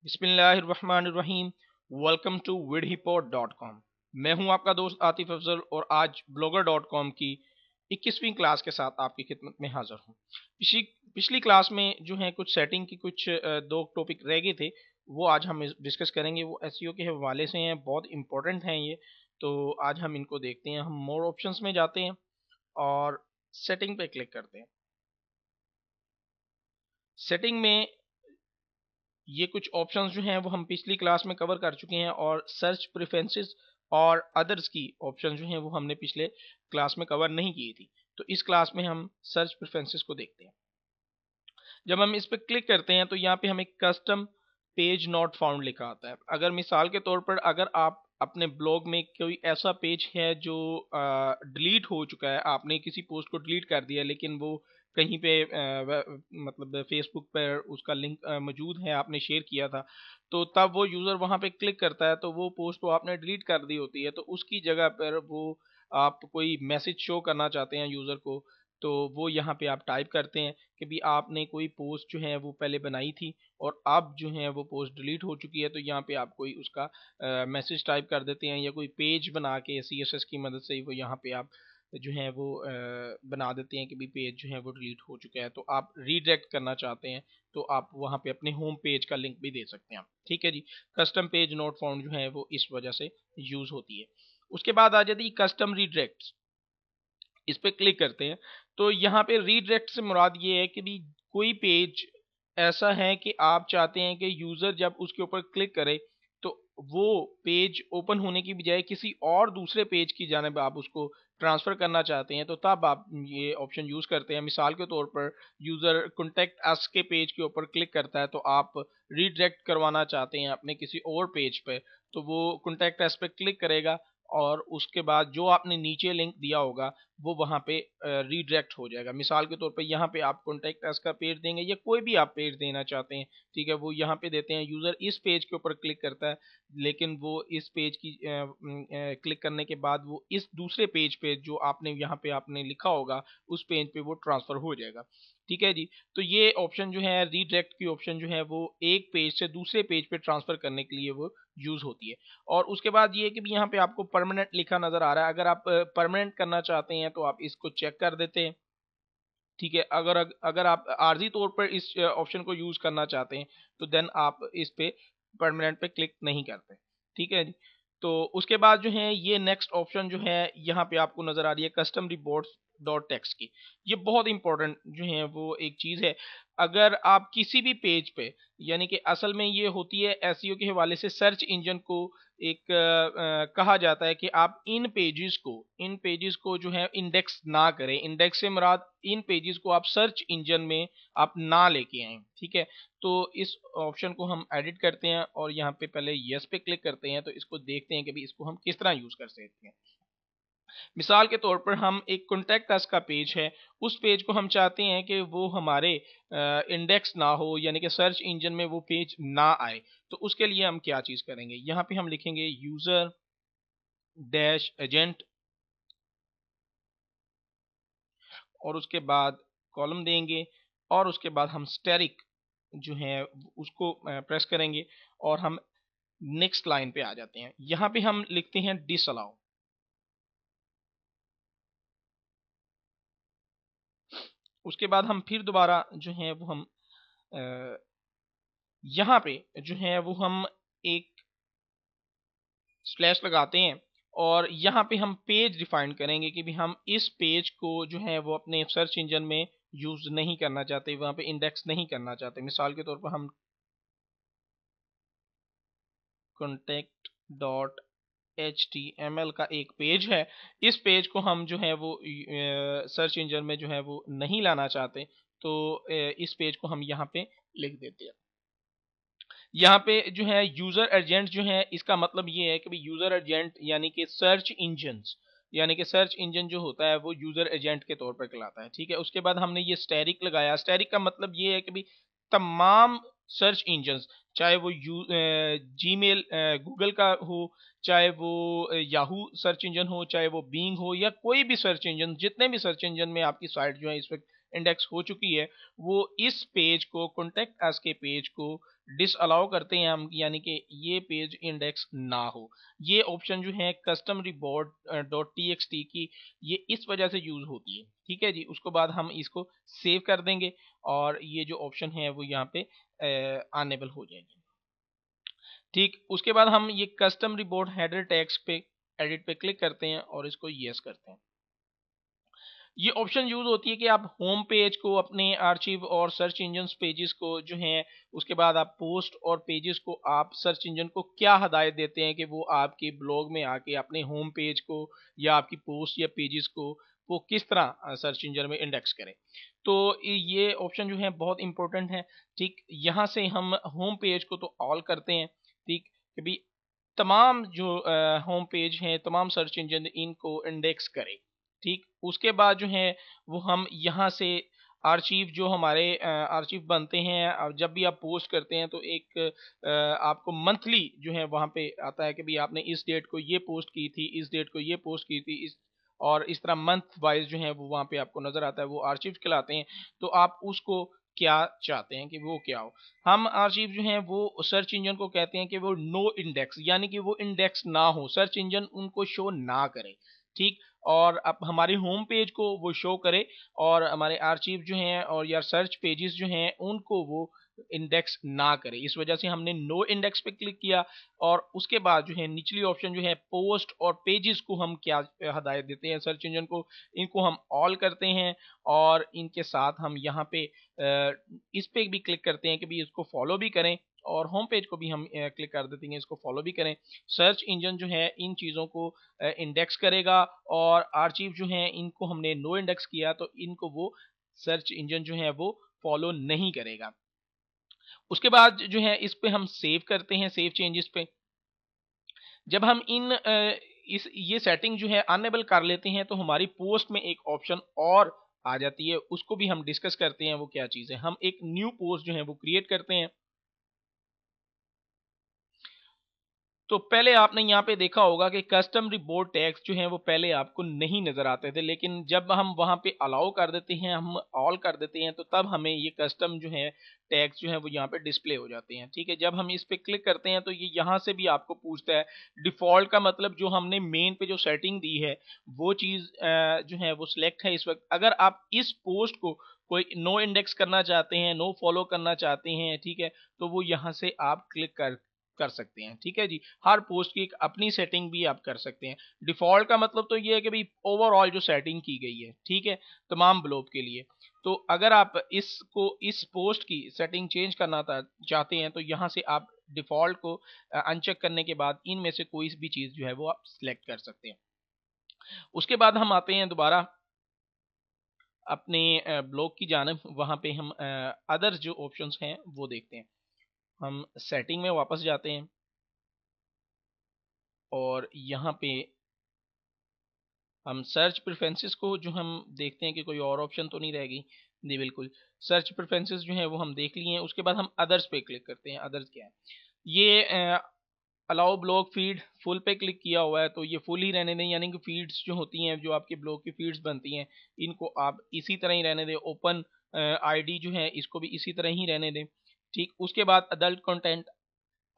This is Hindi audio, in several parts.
बिस्मिल्लाहिर्रहमानिर्रहीम। Welcome to vidhipo.com। मैं हूं आपका दोस्त आतिफ अफजल और आज blogger.com की 21वीं क्लास के साथ आपकी खिदमत में हाजिर हूं। पिछली पिछली क्लास में जो है कुछ सेटिंग की कुछ दो टॉपिक रह गए थे, वो आज हम डिस्कस करेंगे। वो एसईओ के हवाले से हैं, बहुत इंपॉर्टेंट हैं ये। तो आज हम इनको देखते हैं। हम मोर ऑप्शंस में जाते हैं और सेटिंग पे क्लिक करते हैं। सेटिंग में ये कुछ ऑप्शंस जो हैं वो हम पिछली क्लास में कवर कर चुके हैं, और सर्च प्रेफरेंसेस और अदर्स की ऑप्शन जो हैं वो हमने पिछले क्लास में कवर नहीं की थी। तो इस क्लास में हम सर्च प्रेफरेंसेस को देखते हैं। जब हम इस पर क्लिक करते हैं तो यहाँ पे हमें कस्टम पेज नॉट फाउंड लिखा आता है। अगर मिसाल के तौर पर अगर आप अपने ब्लॉग में कोई ऐसा पेज है जो डिलीट हो चुका है, आपने किसी पोस्ट को डिलीट कर दिया लेकिन वो कहीं पे मतलब फेसबुक पर उसका लिंक मौजूद है, आपने शेयर किया था, तो तब वो यूज़र वहाँ पे क्लिक करता है तो वो पोस्ट तो आपने डिलीट कर दी होती है। तो उसकी जगह पर वो आप कोई मैसेज शो करना चाहते हैं यूज़र को, तो वो यहाँ पे आप टाइप करते हैं कि भी आपने कोई पोस्ट जो है वो पहले बनाई थी और अब जो है वो पोस्ट डिलीट हो चुकी है। तो यहाँ पे आप कोई उसका मैसेज टाइप कर देते हैं, या कोई पेज बना के सीएसएस की मदद से वो यहाँ पे आप जो है वो बना देते हैं कि भी पेज जो है वो डिलीट हो चुका है। तो आप रीडायरेक्ट करना चाहते हैं तो आप वहाँ पे अपने होम पेज का लिंक भी दे सकते हैं। ठीक है जी। कस्टम पेज नॉट फाउंड जो है वो इस वजह से यूज होती है। उसके बाद आ जाती है कस्टम रीडायरेक्ट। इस पे क्लिक करते हैं तो यहाँ पे रीडायरेक्ट से मुराद ये है कि भी कोई पेज ऐसा है कि आप चाहते हैं कि यूजर जब उसके ऊपर क्लिक करे तो वो पेज ओपन होने की बजाय किसी और दूसरे पेज की जानिब आप उसको ट्रांसफर करना चाहते हैं, तो तब आप ये ऑप्शन यूज करते हैं। मिसाल के तौर पर यूजर कॉन्टेक्ट अस के पेज के ऊपर क्लिक करता है तो आप रीडायरेक्ट करवाना चाहते हैं अपने किसी और पेज पे, तो वो कॉन्टेक्ट अस पे क्लिक करेगा और उसके बाद जो आपने नीचे लिंक दिया होगा वो वहाँ पे रीडायरेक्ट हो जाएगा। मिसाल के तौर पे यहाँ पे आप कॉन्टेक्ट अस का पेज देंगे या कोई भी आप पेज देना चाहते हैं, ठीक है, वो यहाँ पे देते हैं। यूज़र इस पेज के ऊपर क्लिक करता है लेकिन वो इस पेज की क्लिक करने के बाद वो इस दूसरे पेज पे जो आपने यहाँ पे आपने लिखा होगा उस पेज पे वो ट्रांसफ़र हो जाएगा। ठीक है जी। तो ये ऑप्शन जो है रीडायरेक्ट की ऑप्शन जो है वो एक पेज से दूसरे पेज पे ट्रांसफ़र करने के लिए वो यूज़ होती है। और उसके बाद ये कि भी यहाँ पे आपको परमानेंट लिखा नज़र आ रहा है। अगर आप परमानेंट करना चाहते हैं तो आप इसको चेक कर देते हैं। ठीक है। अगर आप आर्ज़ी तौर पर इस ऑप्शन को यूज़ करना चाहते हैं तो देन आप इस पे परमानेंट पे क्लिक नहीं करते। ठीक है जी। तो उसके बाद जो है ये नेक्स्ट ऑप्शन जो है यहाँ पे आपको नज़र आ रही है कस्टम रिपोर्ट्स डॉट टेक्स्ट की। ये बहुत इंपॉर्टेंट जो है वो एक चीज़ है। अगर आप किसी भी पेज पे, यानी कि असल में ये होती है एसईओ के हवाले से सर्च इंजन को एक कहा जाता है कि आप इन पेजेस को जो है इंडेक्स ना करें। इंडेक्स से मुराद इन पेजेस को आप सर्च इंजन में आप ना लेके आएँ। ठीक है। तो इस ऑप्शन को हम एडिट करते हैं और यहाँ पे पहले यस पे क्लिक करते हैं, तो इसको देखते हैं कि भी इसको हम किस तरह यूज़ कर सकते हैं। मिसाल के तौर पर हम एक कॉन्टैक्ट अस का पेज है, उस पेज को हम चाहते हैं कि वो हमारे इंडेक्स ना हो, यानी कि सर्च इंजन में वो पेज ना आए। तो उसके लिए हम क्या चीज़ करेंगे, यहाँ पे हम लिखेंगे यूज़र डैश एजेंट और उसके बाद कॉलम देंगे और उसके बाद हम स्टैटिक जो है उसको प्रेस करेंगे और हम नेक्स्ट लाइन पे आ जाते हैं। यहाँ पे हम लिखते हैं डिसअलाउ। उसके बाद हम फिर दोबारा जो है वो हम अ, यहाँ पे जो है वो हम एक स्लैश लगाते हैं और यहाँ पे हम पेज डिफाइन करेंगे कि भी हम इस पेज को जो है वो अपने सर्च इंजन में यूज नहीं करना चाहते, वहाँ पे इंडेक्स नहीं करना चाहते। मिसाल के तौर पर हम कॉन्टेक्ट डॉट HTML का एक पेज है, इस पेज को हम जो है वो सर्च इंजन में जो है वो नहीं लाना चाहते, तो इस पेज को हम यहाँ पे लिख देते हैं। यहाँ पे जो है यूजर एजेंट जो है इसका मतलब ये है कि भाई यूजर एजेंट यानी कि सर्च इंजन्स, यानी कि सर्च इंजन जो होता है वो यूजर एजेंट के तौर पर कहलाता है। ठीक है। उसके बाद हमने ये स्टैटिक लगाया। स्टैटिक का मतलब ये है कि भाई तमाम सर्च इंजन्स, चाहे वो जीमेल गूगल का हो, चाहे वो याहू सर्च इंजन हो, चाहे वो बीइंग हो, या कोई भी सर्च इंजन, जितने भी सर्च इंजन में आपकी साइट जो है इस वक्त इंडेक्स हो चुकी है, वो इस पेज को कॉन्टेक्ट अस के पेज को डिसअलाउ करते हैं हम, यानी कि ये पेज इंडेक्स ना हो। ये ऑप्शन जो है custom report dot T x T की, ये इस वजह से यूज होती है। ठीक है जी, उसके बाद हम इसको सेव कर देंगे और ये जो ऑप्शन है वो यहाँ पे अनेबल हो जाएगी। ठीक, उसके बाद हम ये कस्टम रिपोर्ट हेडर टैग्स पे एडिट पे क्लिक करते हैं और इसको यस करते हैं। ये ऑप्शन यूज होती है कि आप होम पेज को, अपने आर्चिव और सर्च इंजन पेजेस को जो हैं, उसके बाद आप पोस्ट और पेजेस को आप सर्च इंजन को क्या हदायत देते हैं कि वो आपके ब्लॉग में आके अपने होम पेज को या आपकी पोस्ट या पेजेस को वो किस तरह सर्च इंजन में इंडेक्स करें। तो ये ऑप्शन जो है बहुत इंपॉर्टेंट है। ठीक, यहाँ से हम होम पेज को तो ऑल करते हैं। ठीक, कि भी तमाम जो होम पेज हैं, तमाम सर्च इंजन इनको इंडेक्स करें। ठीक, उसके बाद जो है वो हम यहाँ से आर्चिव, जो हमारे आर्चिव बनते हैं, जब भी आप पोस्ट करते हैं तो एक आपको मंथली जो है वहाँ पे आता है कि भाई आपने इस डेट को ये पोस्ट की थी, इस डेट को ये पोस्ट की थी, इस तरह मंथ वाइज जो है वो वहाँ पे आपको नजर आता है, वो आर्चिव कहलाते हैं। तो आप उसको क्या चाहते हैं कि वो क्या हो। हम आर्चिव जो है वो सर्च इंजन को कहते हैं कि वो नो इंडेक्स, यानी कि वो इंडेक्स ना हो, सर्च इंजन उनको शो ना करे। ठीक, और अब हमारे होम पेज को वो शो करे और हमारे आर्चिव जो हैं और या सर्च पेजेस जो हैं उनको वो इंडेक्स ना करे। इस वजह से हमने नो इंडेक्स पे क्लिक किया और उसके बाद जो है निचली ऑप्शन जो है पोस्ट और पेजेस को हम क्या हदायत देते हैं सर्च इंजन को, इनको हम ऑल करते हैं और इनके साथ हम यहाँ पे इस पे भी क्लिक करते हैं कि भी इसको फॉलो भी करें और होम पेज को भी हम क्लिक कर देते हैं इसको फॉलो भी करें। सर्च इंजन जो है इन चीज़ों को इंडेक्स करेगा और आर्चिव जो हैं इनको हमने नो इंडेक्स किया तो इनको वो सर्च इंजन जो है वो फॉलो नहीं करेगा। उसके बाद जो है इस पे हम सेव करते हैं, सेव चेंजेस पे। जब हम इस ये सेटिंग जो है अनेबल कर लेते हैं तो हमारी पोस्ट में एक ऑप्शन और आ जाती है, उसको भी हम डिस्कस करते हैं वो क्या चीज़ है। हम एक न्यू पोस्ट जो है वो क्रिएट करते हैं। तो पहले आपने यहाँ पे देखा होगा कि कस्टम रिपोर्ट टैग्स जो हैं वो पहले आपको नहीं नज़र आते थे, लेकिन जब हम वहाँ पे अलाउ कर देते हैं, हम ऑल कर देते हैं, तो तब हमें ये कस्टम जो है टैग्स जो है वो यहाँ पे डिस्प्ले हो जाते हैं। ठीक है, जब हम इस पे क्लिक करते हैं तो ये यहाँ से भी आपको पूछता है। डिफ़ॉल्ट का मतलब जो हमने मेन पे जो सेटिंग दी है वो चीज़ जो है वो सिलेक्ट है इस वक्त। अगर आप इस पोस्ट को कोई नो इंडेक्स करना चाहते हैं, नो फॉलो करना चाहते हैं, ठीक है, तो वो यहाँ से आप क्लिक कर कर सकते हैं। ठीक है जी, हर पोस्ट की एक अपनी सेटिंग भी आप कर सकते हैं। डिफ़ॉल्ट का मतलब तो ये है कि भाई ओवरऑल जो सेटिंग की गई है, ठीक है, तमाम ब्लॉग के लिए। तो अगर आप इस पोस्ट की सेटिंग चेंज करना चाहते हैं तो यहाँ से आप डिफ़ॉल्ट को अनचेक करने के बाद इनमें से कोई भी चीज़ जो है वो आप सिलेक्ट कर सकते हैं। उसके बाद हम आते हैं दोबारा अपने ब्लॉग की जानिब, वहाँ पे हम अदर्स जो ऑप्शंस हैं वो देखते हैं। हम सेटिंग में वापस जाते हैं और यहाँ पे हम सर्च प्रेफरेंसेस को जो हम देखते हैं कि कोई और ऑप्शन तो नहीं रहेगी। जी बिल्कुल, सर्च प्रेफरेंसेस जो है वो हम देख लिए हैं। उसके बाद हम अदर्स पे क्लिक करते हैं। अदर्स क्या है? ये अलाउ ब्लॉग फीड फुल पे क्लिक किया हुआ है तो ये फुल ही रहने दें, यानी कि फीड्स जो होती हैं, जो आपके ब्लॉग की फीड्स बनती हैं, इनको आप इसी तरह ही रहने दें। ओपन आईडी जो है इसको भी इसी तरह ही रहने दें। ठीक, उसके बाद अडल्ट कंटेंट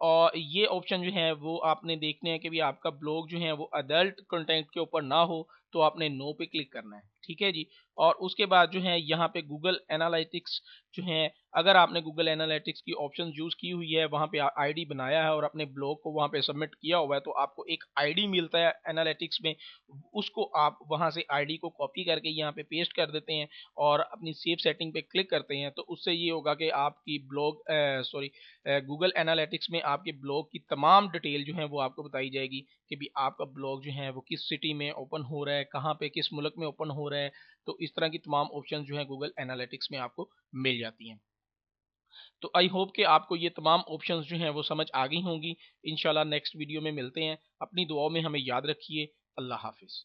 और ये ऑप्शन जो है वो आपने देखने हैं कि भी आपका ब्लॉग जो है वो अडल्ट कंटेंट के ऊपर ना हो, तो आपने नो पे क्लिक करना है। ठीक है जी, और उसके बाद जो है यहाँ पे गूगल एनालिटिक्स जो है, अगर आपने गूगल एनालिटिक्स की ऑप्शन यूज़ की हुई है, वहाँ पे आईडी बनाया है और अपने ब्लॉग को वहाँ पे सबमिट किया हुआ है, तो आपको एक आईडी मिलता है एनालिटिक्स में। उसको आप वहाँ से आईडी को कॉपी करके यहाँ पे पेस्ट कर देते हैं और अपनी सेव सेटिंग पे क्लिक करते हैं, तो उससे ये होगा कि आपकी ब्लॉग गूगल एनालिटिक्स में आपके ब्लॉग की तमाम डिटेल जो है वो आपको बताई जाएगी कि भी आपका ब्लॉग जो है वो किस सिटी में ओपन हो रहा है, कहाँ पे, किस मुल्क में ओपन हो रहा है। तो इस तरह की तमाम ऑप्शन जो है गूगल एनालिटिक्स में आपको मिल जाती हैं। तो आई होप कि आपको ये तमाम ऑप्शंस जो हैं वो समझ आ गई होंगी। इंशाल्लाह नेक्स्ट वीडियो में मिलते हैं। अपनी दुआओं में हमें याद रखिए। अल्लाह हाफिज़।